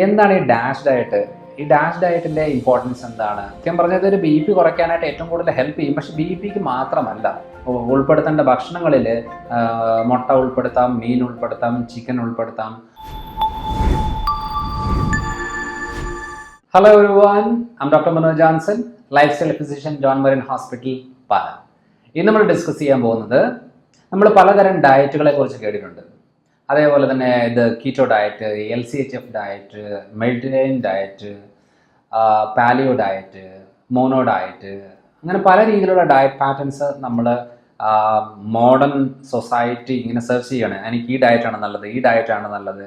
എന്താണ് ഈ dash diet? ഈ ഡാഷ് ഡയറ്റിൻ്റെ ഇമ്പോർട്ടൻസ് എന്താണ്? സത്യം പറഞ്ഞത് ഒരു ബി പി കുറയ്ക്കാനായിട്ട് ഏറ്റവും കൂടുതൽ ഹെൽപ്പ് ചെയ്യും. പക്ഷേ ബി പിക്ക് മാത്രമല്ല, ഉൾപ്പെടുത്തേണ്ട ഭക്ഷണങ്ങളിൽ മുട്ട ഉൾപ്പെടുത്താം, മീൻ ഉൾപ്പെടുത്താം, ചിക്കൻ ഉൾപ്പെടുത്താം. Hello everyone, I doctor Manoj Johnson, lifestyle physician, John മരിൻ ഹോസ്പിറ്റൽ, പാല. ഇന്ന് നമ്മൾ ഡിസ്കസ് ചെയ്യാൻ പോകുന്നത്, നമ്മൾ പലതരം ഡയറ്റുകളെ കുറിച്ച് കേട്ടിട്ടുണ്ട്. അതേപോലെ തന്നെ ഇത് keto diet, LCHF diet, Mediterranean diet, paleo diet, mono diet, അങ്ങനെ പല രീതിയിലുള്ള ഡയറ്റ് പാറ്റേൺസ് നമ്മൾ മോഡേൺ സൊസൈറ്റി ഇങ്ങനെ സെർച്ച് ചെയ്യണം. എനിക്ക് ഈ ഡയറ്റാണ് നല്ലത്, ഈ ഡയറ്റാണ് നല്ലത്,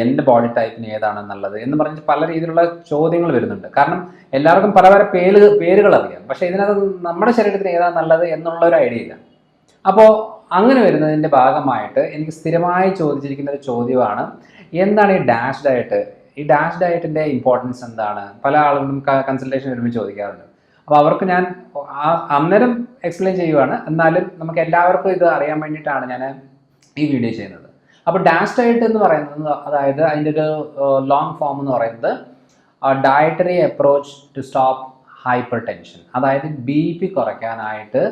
എൻ്റെ ബോഡി ടൈപ്പിന് ഏതാണ് നല്ലത് എന്ന് പറഞ്ഞ് പല രീതിയിലുള്ള ചോദ്യങ്ങൾ വരുന്നുണ്ട്. കാരണം എല്ലാവർക്കും പല പല പേരുകൾ അറിയാം, പക്ഷേ ഇതിനകത്ത് നമ്മുടെ ശരീരത്തിന് ഏതാണ് നല്ലത് എന്നുള്ള ഒരു ഐഡിയ ഇല്ല. അപ്പോൾ അങ്ങനെ വരുന്നതിൻ്റെ ഭാഗമായിട്ട് എനിക്ക് സ്ഥിരമായി ചോദിച്ചിരിക്കുന്ന ഒരു ചോദ്യമാണ്, എന്താണ് ഈ ഡാഷ് ഡയറ്റ്? ഈ ഡാഷ് ഡയറ്റിൻ്റെ ഇമ്പോർട്ടൻസ് എന്താണ്? പല ആളുകളും കൺസൾട്ടേഷൻ വരുമ്പോൾ ചോദിക്കാറുണ്ട്. അപ്പോൾ അവർക്ക് ഞാൻ അന്നേരം എക്സ്പ്ലെയിൻ ചെയ്യുവാണ്. എന്നാലും നമുക്ക് എല്ലാവർക്കും ഇത് അറിയാൻ വേണ്ടിയിട്ടാണ് ഞാൻ ഈ വീഡിയോ ചെയ്യുന്നത്. അപ്പോൾ ഡാഷ് ഡയറ്റ് എന്ന് പറയുന്നത്, അതായത് അതിൻ്റെ ഒരു ലോങ് ഫോം എന്ന് പറയുന്നത് dietary approach to stop hypertension. അതായത് BP കുറയ്ക്കാനായിട്ട്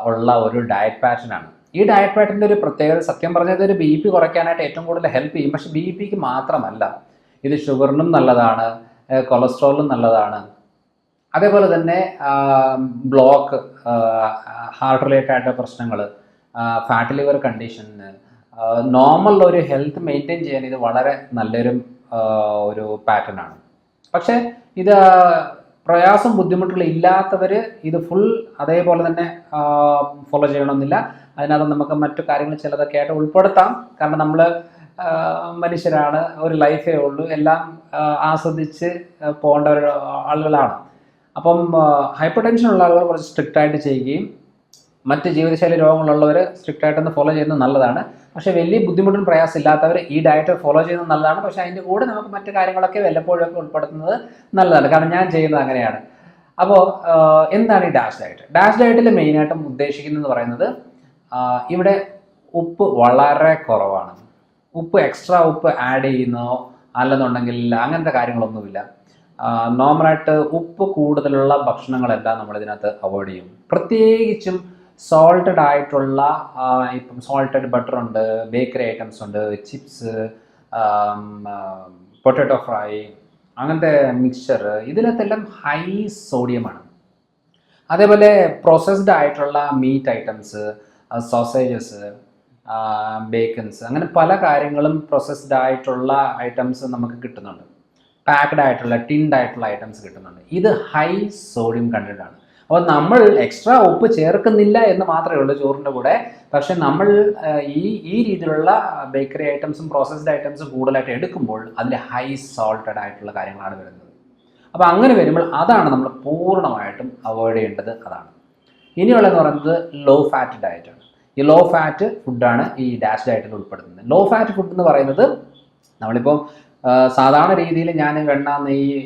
ഉള്ള ഒരു ഡയറ്റ് പാറ്റേൺ ആണ്. ഈ ഡയറ്റ് പാറ്റേണിൻ്റെ ഒരു പ്രത്യേകത, സത്യം പറഞ്ഞത് ഒരു BP കുറയ്ക്കാനായിട്ട് ഏറ്റവും കൂടുതൽ ഹെൽപ്പ് ചെയ്യും. പക്ഷേ BPക്ക് മാത്രമല്ല, ഇത് ഷുഗറിനും നല്ലതാണ്, കൊളസ്ട്രോളിനും നല്ലതാണ്. അതേപോലെ തന്നെ ബ്ലോക്ക്, ഹാർട്ട് റിലേറ്റഡ് ആയിട്ടുള്ള പ്രശ്നങ്ങൾ, ഫാറ്റ് ലിവർ കണ്ടീഷന്, നോർമൽ ഒരു ഹെൽത്ത് മെയിൻറ്റെയിൻ ചെയ്യാൻ ഇത് വളരെ നല്ലൊരു ഒരു പാറ്റേൺ ആണ്. പക്ഷേ ഇത് പ്രയാസം ബുദ്ധിമുട്ടുകൾ ഇല്ലാത്തവർ ഇത് ഫുൾ അതേപോലെ തന്നെ ഫോളോ ചെയ്യണമെന്നില്ല. അതിനകത്ത് നമുക്ക് മറ്റു കാര്യങ്ങൾ ചിലതൊക്കെ ആയിട്ട് ഉൾപ്പെടുത്താം. കാരണം നമ്മൾ മനുഷ്യരാണ്, ഒരു ലൈഫേ ഉള്ളൂ, എല്ലാം ആസ്വദിച്ച് പോകേണ്ട ഒരു ആളുകളാണ്. അപ്പം ഹൈപ്പർ ടെൻഷൻ ഉള്ള ആളുകൾ കുറച്ച് സ്ട്രിക്റ്റായിട്ട് ചെയ്യുകയും മറ്റ് ജീവിതശൈലി രോഗങ്ങളുള്ളവർ സ്ട്രിക്റ്റായിട്ടൊന്ന് ഫോളോ ചെയ്യുന്നത് നല്ലതാണ്. പക്ഷേ വലിയ ബുദ്ധിമുട്ടും പ്രയാസം ഇല്ലാത്തവർ ഈ ഡയറ്റ് ഫോളോ ചെയ്യുന്നത് നല്ലതാണ്. പക്ഷേ അതിൻ്റെ കൂടെ നമുക്ക് മറ്റു കാര്യങ്ങളൊക്കെ വല്ലപ്പോഴൊക്കെ ഉൾപ്പെടുത്തുന്നത് നല്ലതാണ്. കാരണം ഞാൻ ചെയ്യുന്നത് അങ്ങനെയാണ്. അപ്പോൾ എന്താണ് ഈ ഡാഷ് ഡയറ്റ്? ഡാഷ് ഡയറ്റിൽ മെയിനായിട്ടും ഉദ്ദേശിക്കുന്നതെന്ന് പറയുന്നത്, ഇവിടെ ഉപ്പ് വളരെ കുറവാണ്. എക്സ്ട്രാ ഉപ്പ് ആഡ് ചെയ്യുന്നോ അല്ലെന്നുണ്ടെങ്കിൽ അങ്ങനത്തെ കാര്യങ്ങളൊന്നുമില്ല. നോർമലായിട്ട് ഉപ്പ് കൂടുതലുള്ള ഭക്ഷണങ്ങളെല്ലാം നമ്മളിതിനകത്ത് അവോയ്ഡ് ചെയ്യും. പ്രത്യേകിച്ചും സോൾട്ടഡ് ആയിട്ടുള്ള, ഇപ്പം സോൾട്ടഡ് ബട്ടർ ഉണ്ട്, ബേക്കറി ഐറ്റംസ് ഉണ്ട്, ചിപ്സ്, പൊട്ടാറ്റോ ഫ്രൈ, അങ്ങനത്തെ മിക്സ്ചർ, ഇതിനകത്തെല്ലാം ഹൈ സോഡിയമാണ്. അതേപോലെ പ്രോസസ്ഡ് ആയിട്ടുള്ള മീറ്റ് ഐറ്റംസ്, സോസേജസ്, ബേക്കൻസ്, അങ്ങനെ പല കാര്യങ്ങളും പ്രോസസ്ഡ് ആയിട്ടുള്ള ഐറ്റംസ് നമുക്ക് കിട്ടുന്നുണ്ട്. പാക്ഡ് ആയിട്ടുള്ള, ടിൻഡ് ആയിട്ടുള്ള ഐറ്റംസ് കിട്ടുന്നുണ്ട്. ഇത് ഹൈ സോഡിയം കണ്ടന്റ് ആണ്. അപ്പോൾ നമ്മൾ എക്സ്ട്രാ ഉപ്പ് ചേർക്കുന്നില്ല എന്ന് മാത്രമേ ഉള്ളൂ ചോറിൻ്റെ കൂടെ. പക്ഷെ നമ്മൾ ഈ രീതിയിലുള്ള ബേക്കറി ഐറ്റംസും പ്രോസസ്ഡ് ഐറ്റംസും കൂടുതലായിട്ട് എടുക്കുമ്പോൾ അതിൽ ഹൈ സോൾട്ടഡ് ആയിട്ടുള്ള കാര്യങ്ങളാണ് വരുന്നത്. അപ്പോൾ അങ്ങനെ വരുമ്പോൾ അതാണ് നമ്മൾ പൂർണ്ണമായിട്ടും അവോയ്ഡ് ചെയ്യേണ്ടത്. അതാണ് ഇനിയുള്ളതെന്ന് പറയുന്നത് ലോ ഫാറ്റ് ഡയറ്റാണ്. ഈ ലോ ഫാറ്റ് ഫുഡാണ് ഈ ഡാഷ് ഡയറ്റിൽ ഉൾപ്പെടുത്തുന്നത്. ലോ ഫാറ്റ് ഫുഡ് എന്ന് പറയുന്നത്, നമ്മളിപ്പോൾ സാധാരണ രീതിയിൽ ഞാൻ വെണ്ണ, നെയ്യ്,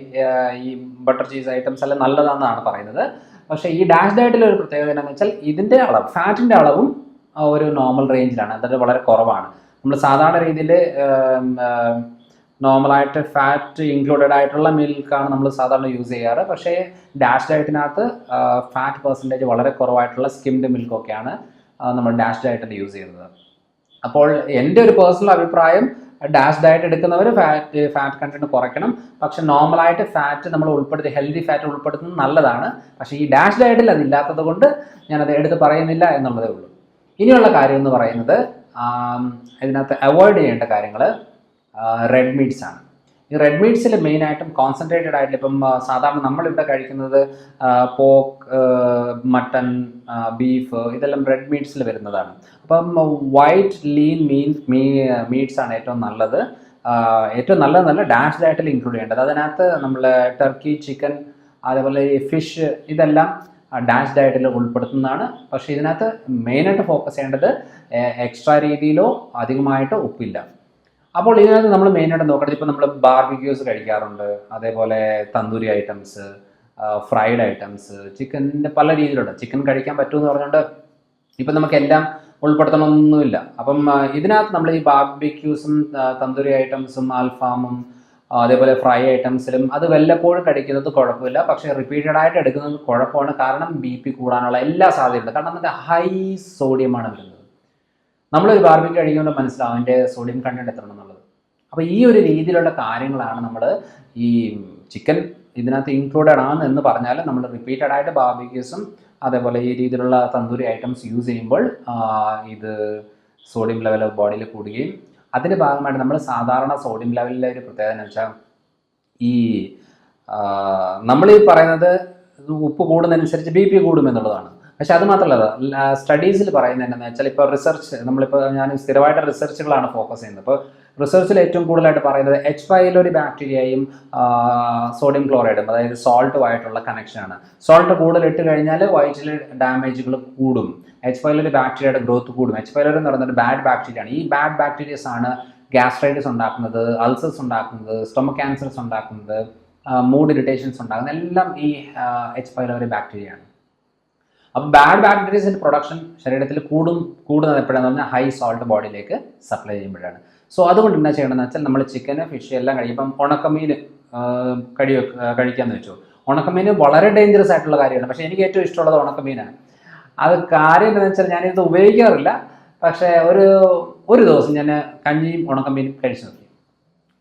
ഈ ബട്ടർ ചീസ് ഐറ്റംസ് എല്ലാം നല്ലതാണെന്നാണ് പറയുന്നത്. പക്ഷേ ഈ ഡാഷ് ഡയറ്റിലെ ഒരു പ്രത്യേകത എന്താണെന്ന് വെച്ചാൽ ഇതിൻ്റെ അളവ്, ഫാറ്റിൻ്റെ അളവും ഒരു നോർമൽ റേഞ്ചിലാണ്, അതായത് വളരെ കുറവാണ്. നമ്മൾ സാധാരണ രീതിയിൽ നോർമലായിട്ട് ഫാറ്റ് ഇൻക്ലൂഡഡ് ആയിട്ടുള്ള മിൽക്കാണ് നമ്മൾ സാധാരണ യൂസ് ചെയ്യാറ്. പക്ഷേ ഡാഷ് ഡയറ്റിനകത്ത് ഫാറ്റ് പെർസെൻറ്റേജ് വളരെ കുറവായിട്ടുള്ള സ്കിംഡ് മിൽക്കൊക്കെയാണ് നമ്മൾ ഡാഷ് ഡയറ്റിൽ യൂസ് ചെയ്യുന്നത്. അപ്പോൾ എൻ്റെ ഒരു പേഴ്സണൽ അഭിപ്രായം, ഡാഷ് ഡയറ്റ് എടുക്കുന്നവർ ഫാറ്റ് കണ്ടന്റ് കുറയ്ക്കണം. പക്ഷെ നോർമലായിട്ട് ഫാറ്റ് നമ്മൾ ഹെൽത്തി ഫാറ്റ് ഉൾപ്പെടുത്തുന്നത് നല്ലതാണ്. പക്ഷേ ഈ ഡാഷ് ഡയറ്റിൽ അതില്ലാത്തത് കൊണ്ട് ഞാനത് എടുത്ത് പറയുന്നില്ല എന്നുള്ളതേ ഉള്ളൂ. ഇനിയുള്ള കാര്യം എന്ന് പറയുന്നത്, ഇതിനകത്ത് അവോയ്ഡ് ചെയ്യേണ്ട കാര്യങ്ങൾ റെഡ് മീറ്റ്സ് ആണ്. ഈ റെഡ് മീറ്റ്സിൽ മെയിനായിട്ടും കോൺസെൻട്രേറ്റഡ് ആയിട്ട്, ഇപ്പം സാധാരണ നമ്മളിവിടെ കഴിക്കുന്നത് പോർക്ക്, മട്ടൺ, ബീഫ്, ഇതെല്ലാം റെഡ് മീറ്റ്സിൽ വരുന്നതാണ്. അപ്പം വൈറ്റ് ലീൻ മീറ്റ്സ് ആണ് ഏറ്റവും നല്ലത്. നല്ല ഡാഷ് ഡയറ്റിൽ ഇൻക്ലൂഡ് ചെയ്യേണ്ടത്. അതിനകത്ത് നമ്മൾ ടർക്കി, ചിക്കൻ, അതേപോലെ ഈ ഫിഷ്, ഇതെല്ലാം ഡാഷ് ഡയറ്റിൽ ഉൾപ്പെടുത്തുന്നതാണ്. പക്ഷേ ഇതിനകത്ത് മെയിനായിട്ട് ഫോക്കസ് ചെയ്യേണ്ടത് എക്സ്ട്രാ രീതിയിലോ അധികമായിട്ടോ ഉപ്പില്ല. അപ്പോൾ ഇതിനകത്ത് നമ്മൾ മെയിനായിട്ട് നോക്കേണ്ടത്, ഇപ്പോൾ നമ്മൾ ബാർബിക്യൂസ് കഴിക്കാറുണ്ട്, അതേപോലെ തന്തൂരി ഐറ്റംസ്, ഫ്രൈഡ് ഐറ്റംസ്, ചിക്കൻ്റെ പല രീതിയിലുണ്ട്. ചിക്കൻ കഴിക്കാൻ പറ്റുമെന്ന് പറഞ്ഞുകൊണ്ട് ഇപ്പം നമുക്കെല്ലാം ഉൾപ്പെടുത്തണമൊന്നുമില്ല. അപ്പം ഇതിനകത്ത് നമ്മൾ ഈ ബാർബിക്യൂസും തന്തൂരി ഐറ്റംസും അൽഫാമും അതേപോലെ ഫ്രൈ ഐറ്റംസിലും അത് വല്ലപ്പോഴും കഴിക്കുന്നത് കുഴപ്പമില്ല. പക്ഷേ റിപ്പീറ്റഡ് ആയിട്ട് എടുക്കുന്നത് കുഴപ്പമാണ്. കാരണം BP കൂടാനുള്ള എല്ലാ സാധ്യതയുണ്ട്. കാരണം അതിൻ്റെ ഹൈ സോഡിയമാണ് വരുന്നത്. നമ്മളൊരു ബാർബിക്യൂ കഴിക്കുമ്പോൾ മനസ്സിലാവും അതിൻ്റെ സോഡിയം കണ്ടന്റ് എത്ര എന്നുള്ളത്. അപ്പോൾ ഈ ഒരു രീതിയിലുള്ള കാര്യങ്ങളാണ് നമ്മൾ ഈ ചിക്കൻ ഇതിനകത്ത് ഇൻക്ലൂഡഡ് ആണ് എന്ന് പറഞ്ഞാൽ നമ്മൾ റിപ്പീറ്റഡ് ആയിട്ട് ബാർബിക്യൂസും അതേപോലെ ഈ രീതിയിലുള്ള തന്തൂരി ഐറ്റംസ് യൂസ് ചെയ്യുമ്പോൾ ഇത് സോഡിയം ലെവൽ ബോഡിയിൽ കൂടുകയും അതിൻ്റെ ഭാഗമായിട്ട് നമ്മൾ സാധാരണ സോഡിയം ലെവലിലെ ഒരു പ്രത്യേകത എന്ന് വെച്ചാൽ ഈ നമ്മൾ ഈ പറയുന്നത് ഉപ്പ് കൂടുന്നതനുസരിച്ച് BP കൂടുമെന്നുള്ളതാണ്. പക്ഷെ അത് മാത്രമല്ല, സ്റ്റഡീസിൽ പറയുന്നത് എന്താണെന്ന് വെച്ചാൽ ഇപ്പോൾ റിസർച്ച് ഞാൻ സ്ഥിരമായിട്ട് റിസർച്ചുകളാണ് ഫോക്കസ് ചെയ്യുന്നത്. അപ്പോൾ റിസർച്ചിൽ ഏറ്റവും കൂടുതലായിട്ട് പറയുന്നത് H. pylori ബാക്ടീരിയയും സോഡിയം ക്ലോറൈഡും, അതായത് സോൾട്ടുമായിട്ടുള്ള കണക്ഷനാണ്. സോൾട്ട് കൂടുതൽ ഇട്ട് കഴിഞ്ഞാൽ വയറ്റിൽ ഡാമേജുകൾ കൂടും, H. pylori ബാക്ടീരിയയുടെ ഗ്രോത്ത് കൂടും. H. pylori എന്ന് പറയുന്നത് ബാഡ് ബാക്ടീരിയ ആണ്. ഈ ബാഡ് ബാക്ടീരിയസ് ആണ് ഗ്യാസ്ട്രൈറ്റിസ് ഉണ്ടാക്കുന്നത്, അൾസേഴ്സ് ഉണ്ടാക്കുന്നത്, സ്റ്റൊമക് ക്യാൻസേഴ്സ് ഉണ്ടാക്കുന്നത്, മൂഡ് ഇറിറ്റേഷൻസ് ഉണ്ടാക്കുന്നത് എല്ലാം ഈ H. pylori ബാക്ടീരിയയാണ്. അപ്പോൾ ബാഡ് ബാക്ടീരിയസിൻ്റെ പ്രൊഡക്ഷൻ ശരീരത്തിൽ കൂടുന്നത് എപ്പോഴാണെന്ന് പറഞ്ഞാൽ ഹൈ സോൾട്ട് ബോഡിയിലേക്ക് സപ്ലൈ ചെയ്യുമ്പോഴാണ്. സോ അതുകൊണ്ട് എന്നാ ചെയ്യണമെന്ന് വെച്ചാൽ നമ്മൾ ചിക്കന് ഫിഷ് എല്ലാം കഴിയുമ്പം ഉണക്കമീൻ കഴിക്കാമെന്ന് വെച്ചു. ഉണക്കമീൻ വളരെ ഡേഞ്ചറസ് ആയിട്ടുള്ള കാര്യമാണ്. പക്ഷേ എനിക്ക് ഏറ്റവും ഇഷ്ടമുള്ളത് ഉണക്കമീനാണ്. അത് കാര്യം എന്താണെന്ന് വെച്ചാൽ ഞാനിത് ഉപയോഗിക്കാറില്ല. പക്ഷേ ഒരു ദിവസം ഞാൻ കഞ്ഞിയും ഉണക്കമീനും കഴിച്ചു നോക്കി.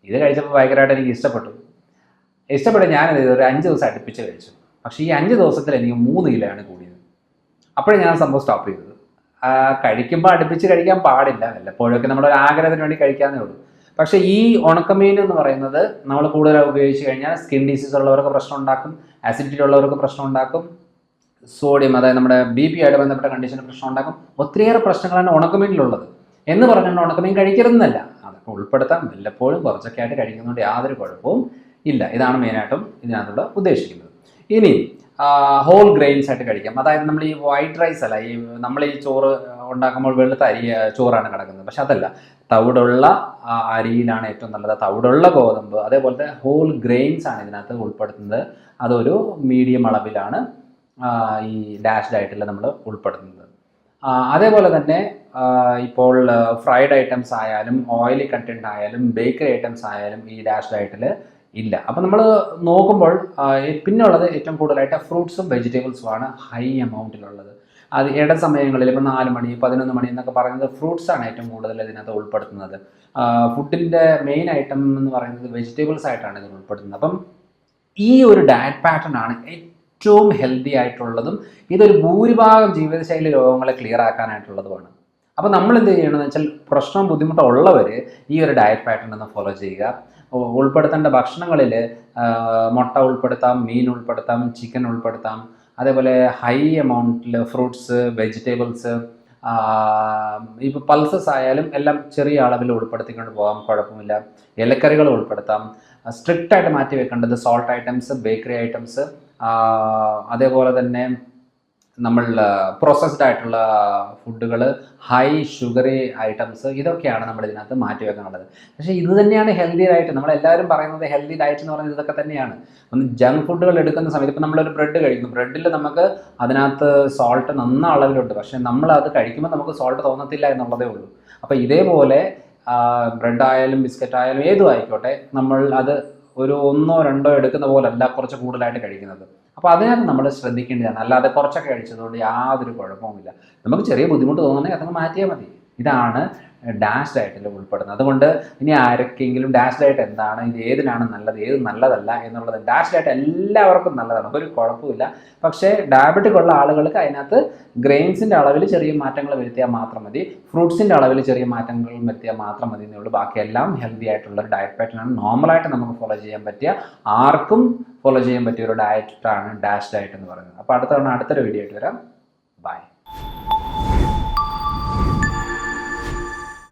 ഇത് കഴിച്ചപ്പോൾ ഭയങ്കരമായിട്ട് എനിക്ക് ഇഷ്ടപ്പെട്ട് ഞാനത് ഒരു 5 ദിവസം അടുപ്പിച്ച് കഴിച്ചു. പക്ഷേ ഈ 5 ദിവസത്തിൽ എനിക്ക് 3 കിലോയാണ് കൂടിയത്. അപ്പോഴേ ഞാൻ സംഭവം സ്റ്റോപ്പ് ചെയ്തത്. കഴിക്കുമ്പോൾ അടുപ്പിച്ച് കഴിക്കാൻ പാടില്ല, വല്ലപ്പോഴൊക്കെ നമ്മളൊരു ആഗ്രഹത്തിന് വേണ്ടി കഴിക്കാന്നേ ഉള്ളൂ. പക്ഷേ ഈ ഉണക്കമീൻ എന്ന് പറയുന്നത് നമ്മൾ കൂടുതലായി ഉപയോഗിച്ച് കഴിഞ്ഞാൽ സ്കിൻ ഡിസീസ് ഉള്ളവർക്ക് പ്രശ്നം ഉണ്ടാക്കും, ആസിഡിറ്റി ഉള്ളവർക്ക് പ്രശ്നം ഉണ്ടാക്കും, സോഡിയം അതായത് നമ്മുടെ BP ആയിട്ട് ബന്ധപ്പെട്ട കണ്ടീഷന് പ്രശ്നം ഉണ്ടാക്കും. ഒത്തിരിയേറെ പ്രശ്നങ്ങളാണ് ഉണക്കമീനിലുള്ളത്. എന്ന് പറഞ്ഞുകൊണ്ട് ഉണക്കമീൻ കഴിക്കരുതെന്നല്ല, അതൊക്കെ ഉൾപ്പെടുത്താം. വല്ലപ്പോഴും കുറച്ചൊക്കെ ആയിട്ട് കഴിക്കുന്നതുകൊണ്ട് യാതൊരു കുഴപ്പവും ഇല്ല. ഇതാണ് മെയിനായിട്ടും ഇതിനകത്തുള്ള ഉദ്ദേശിക്കുന്നത്. ഇനി ഹോൾ ഗ്രെയിൻസ് ആയിട്ട് കഴിക്കാം. അതായത് നമ്മൾ ഈ വൈറ്റ് റൈസ് അല്ല, ഈ നമ്മൾ ഈ ചോറ് ഉണ്ടാക്കുമ്പോൾ വെളുത്ത ചോറാണ് കിടക്കുന്നത്. പക്ഷെ അതല്ല, തവിടുള്ള അരിയിലാണ് ഏറ്റവും നല്ലത്. തവിടുള്ള ഗോതമ്പ്, അതേപോലത്തെ ഹോൾ ഗ്രെയിൻസ് ആണ് ഇതിനകത്ത് ഉൾപ്പെടുത്തുന്നത്. അതൊരു മീഡിയം അളവിലാണ് ഈ ഡാഷ് ഡയറ്റിൽ നമ്മൾ ഉൾപ്പെടുത്തുന്നത്. അതേപോലെ തന്നെ ഇപ്പോൾ ഫ്രൈഡ് ഐറ്റംസ് ആയാലും ഓയിലി കണ്ടന്റ് ആയാലും ബേക്കറി ഐറ്റംസ് ആയാലും ഈ ഡാഷ് ഡയറ്റിൽ ഇല്ല. അപ്പം നമ്മൾ നോക്കുമ്പോൾ പിന്നെ ഉള്ളത് ഏറ്റവും കൂടുതലായിട്ട് ഫ്രൂട്ട്സും വെജിറ്റബിൾസുമാണ് ഹൈ എമൗണ്ടിലുള്ളത്. അത് ഇട സമയങ്ങളിൽ ഇപ്പോൾ 4 മണി 11 മണി എന്നൊക്കെ പറയുന്നത് ഫ്രൂട്ട്സാണ് ഏറ്റവും കൂടുതൽ ഇതിനകത്ത് ഉൾപ്പെടുത്തുന്നത്. ഫുഡിൻ്റെ മെയിൻ ഐറ്റം എന്ന് പറയുന്നത് വെജിറ്റബിൾസ് ആയിട്ടാണ് ഇതിൽ ഉൾപ്പെടുത്തുന്നത്. അപ്പം ഈ ഒരു ഡയറ്റ് പാറ്റേൺ ആണ് ഏറ്റവും ഹെൽത്തി ആയിട്ടുള്ളതും ഇതൊരു ഭൂരിഭാഗം ജീവിതശൈലി രോഗങ്ങളെ ക്ലിയർ ആക്കാനായിട്ടുള്ളതുമാണ്. അപ്പോൾ നമ്മൾ എന്ത് ചെയ്യണമെന്ന് വെച്ചാൽ പ്രശ്നം ബുദ്ധിമുട്ടുള്ളവർ ഈ ഒരു ഡയറ്റ് പാറ്റേൺ ഒന്ന് ഫോളോ ചെയ്യുക. ഉൾപ്പെടുത്തേണ്ട ഭക്ഷണങ്ങളിൽ മുട്ട ഉൾപ്പെടുത്താം, മീൻ ഉൾപ്പെടുത്താം, ചിക്കൻ ഉൾപ്പെടുത്താം. അതേപോലെ ഹൈ എമൗണ്ടിൽ ഫ്രൂട്ട്സ്, വെജിറ്റബിൾസ്, ഇപ്പോൾ പൾസസ് ആയാലും എല്ലാം ചെറിയ അളവിൽ ഉൾപ്പെടുത്തിക്കൊണ്ട് പോകാം, കുഴപ്പമില്ല. ഇലക്കറികൾ ഉൾപ്പെടുത്താം. സ്ട്രിക്റ്റ് ആയിട്ട് മാറ്റി വെക്കേണ്ടത് സോൾട്ട് ഐറ്റംസ്, ബേക്കറി ഐറ്റംസ്, അതേപോലെ തന്നെ നമ്മൾ പ്രോസസ്ഡ് ആയിട്ടുള്ള ഫുഡുകൾ, ഹൈ ഷുഗറി ഐറ്റംസ്, ഇതൊക്കെയാണ് നമ്മൾ ഇതിനകത്ത് മാറ്റി വെക്കാനുള്ളത്. പക്ഷേ ഇത് തന്നെയാണ് ഹെൽത്തി ഡയറ്റ്. നമ്മളെല്ലാവരും പറയുന്നത് ഹെൽത്തി ഡയറ്റ് എന്ന് പറയുന്നത് ഇതൊക്കെ തന്നെയാണ്. ഒന്ന് ജങ്ക് ഫുഡുകൾ എടുക്കുന്ന സമയത്ത് ഇപ്പോൾ നമ്മളൊരു ബ്രെഡ് കഴിക്കുന്നു, ബ്രെഡിൽ നമുക്ക് അതിനകത്ത് സോൾട്ട് നന്ന അളവിലുണ്ട്. പക്ഷേ നമ്മൾ അത് കഴിക്കുമ്പോൾ നമുക്ക് സോൾട്ട് തോന്നത്തില്ല എന്നുള്ളതേ ഉള്ളൂ. അപ്പോൾ ഇതേപോലെ ബ്രെഡ് ആയാലും ബിസ്ക്കറ്റ് ആയാലും ഏതും ആയിക്കോട്ടെ, നമ്മൾ അത് ഒരു 1 or 2 എടുക്കുന്ന പോലല്ല കുറച്ച് കൂടുതലായിട്ട് കഴിക്കുന്നത്. അപ്പോൾ അതിനകത്ത് നമ്മൾ ശ്രദ്ധിക്കേണ്ടതാണ്. അല്ലാതെ കുറച്ചൊക്കെ കഴിച്ചതുകൊണ്ട് യാതൊരു കുഴപ്പവുമില്ല. നമുക്ക് ചെറിയ ബുദ്ധിമുട്ട് തോന്നുകയാണെങ്കിൽ അതങ്ങ് മാറ്റിയാൽ മതി. ഇതാണ് ഡാഷ് ഡയറ്റിൽ ഉൾപ്പെടുന്നത്. അതുകൊണ്ട് ഇനി ആരൊക്കെങ്കിലും ഡാഷ് ഡയറ്റ് എന്താണ്, ഇത് ഏതിനാണ് നല്ലത്, ഏത് നല്ലതല്ല എന്നുള്ളത്, ഡാഷ് ഡയറ്റ് എല്ലാവർക്കും നല്ലതാണ്, ഒരു കുഴപ്പമില്ല. പക്ഷേ ഡയബറ്റിക് ഉള്ള ആളുകൾക്ക് അതിനകത്ത് ഗ്രെയിൻസിൻ്റെ അളവിൽ ചെറിയ മാറ്റങ്ങൾ വരുത്തിയാൽ മാത്രം മതി, ഫ്രൂട്ട്സിൻ്റെ അളവിൽ ചെറിയ മാറ്റങ്ങൾ വരുത്തിയാൽ മാത്രം മതി എന്നുള്ളൂ. ബാക്കിയെല്ലാം ഹെൽത്തി ആയിട്ടുള്ള ഒരു ഡയറ്റ് പാറ്റേണാണ്. നോർമലായിട്ട് നമുക്ക് ഫോളോ ചെയ്യാൻ പറ്റിയ, ആർക്കും ഫോളോ ചെയ്യാൻ പറ്റിയ ഒരു ഡയറ്റാണ് ഡാഷ് ഡയറ്റ് എന്ന് പറയുന്നത്. അപ്പോൾ അടുത്തൊരു വീഡിയോ ആയിട്ട് വരാം. ബൈ.